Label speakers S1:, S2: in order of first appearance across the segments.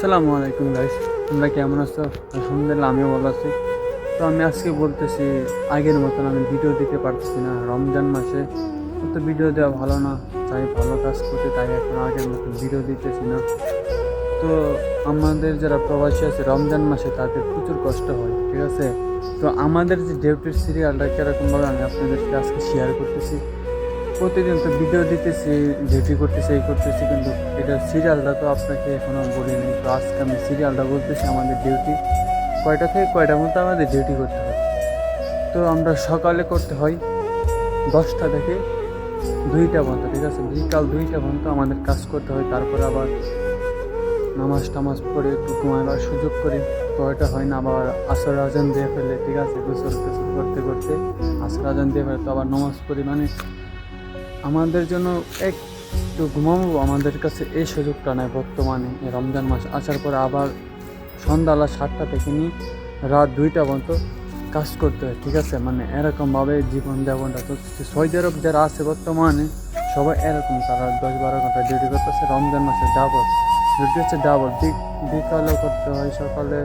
S1: আসসালামু আলাইকুম গাইস, তোমরা কেমন আছো? আলহামদুলিল্লাহ, আমিও ভালো আছি। তো আমি আজকে বলতেছি, আগের মতন আমি ভিডিও দিতে পারতেছি না। রমজান মাসে তো ভিডিও দেওয়া ভালো না, তাই ভালো কাজ করতে, তাই এখন আগের মতন ভিডিও দিতেছি না। তো আমাদের যারা প্রবাসী আছে রমজান মাসে তাদের প্রচুর কষ্ট হয়, ঠিক আছে? তো আমাদের যে ডিউটির সিরিয়ালটা কীরকমভাবে আমি আপনাদেরকে আজকে শেয়ার করতেছি। প্রতিদিন তো ভিডিও দিতেছি, ডিউটি করতেছি, এই করতেছি, কিন্তু এটা সিরিয়ালটা তো আপনাকে এখনো বলিনি। তো আজকে আমি সিরিয়ালটা বলতেছি। আমাদের ডিউটি কয়টা থেকে কয়টার মধ্যে আমাদের ডিউটি করতে হয়। তো আমরা সকালে করতে হয় 10টা থেকে 2টা পর্যন্ত, ঠিক আছে? বিকাল 2টা পর্যন্ত আমাদের কাজ করতে হয়। তারপরে আবার নামাজ টামাজ পড়ে একটু ঘুমাবার সুযোগ করে, তো এটা হয় না, আবার আসর আজান দিয়ে ফেলে, ঠিক আছে? গোসল টোসল করতে করতে আসর আজান দিয়ে ফেলে, তো আবার নামাজ পড়ি। মানে আমাদের জন্য একটু ঘুমাবো, আমাদের কাছে এই সুযোগটা নেই বর্তমানে। রমজান মাস আসার পরে আবার সন্ধ্যাবেলা 7টা থেকে নিয়ে রাত 2টা পর্যন্ত কাজ করতে হয়, ঠিক আছে? মানে এরকমভাবে জীবনযাপনটা তো সৌদি আরব যারা আছে বর্তমানে সবাই এরকম, তারা 10-12 ঘন্টা ডিউটি করতেছে। রমজান মাসে ডাবল ডিউটি হচ্ছে, ডাবল বিকালেও করতে হয়, সকালে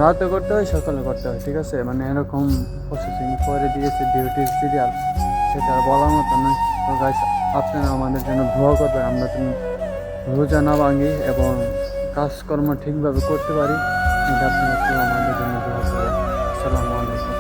S1: রাতে করতে হয়, সকালে করতে হয়, ঠিক আছে? মানে এরকম প্রসেসিং করে দিয়েছে ডিউটির সিরিয়াল, সেটা আর বলার মতো নয়। তো গাইস, আপনারা আমাদের জন্য দোয়া করবেন, আমরা তুমি রোজা না ভাঙি এবং কাজকর্ম ঠিকভাবে করতে পারি। এটা আপনারা একটু আমাদের জন্য দোয়া করবেন। আসসালামু আলাইকুম।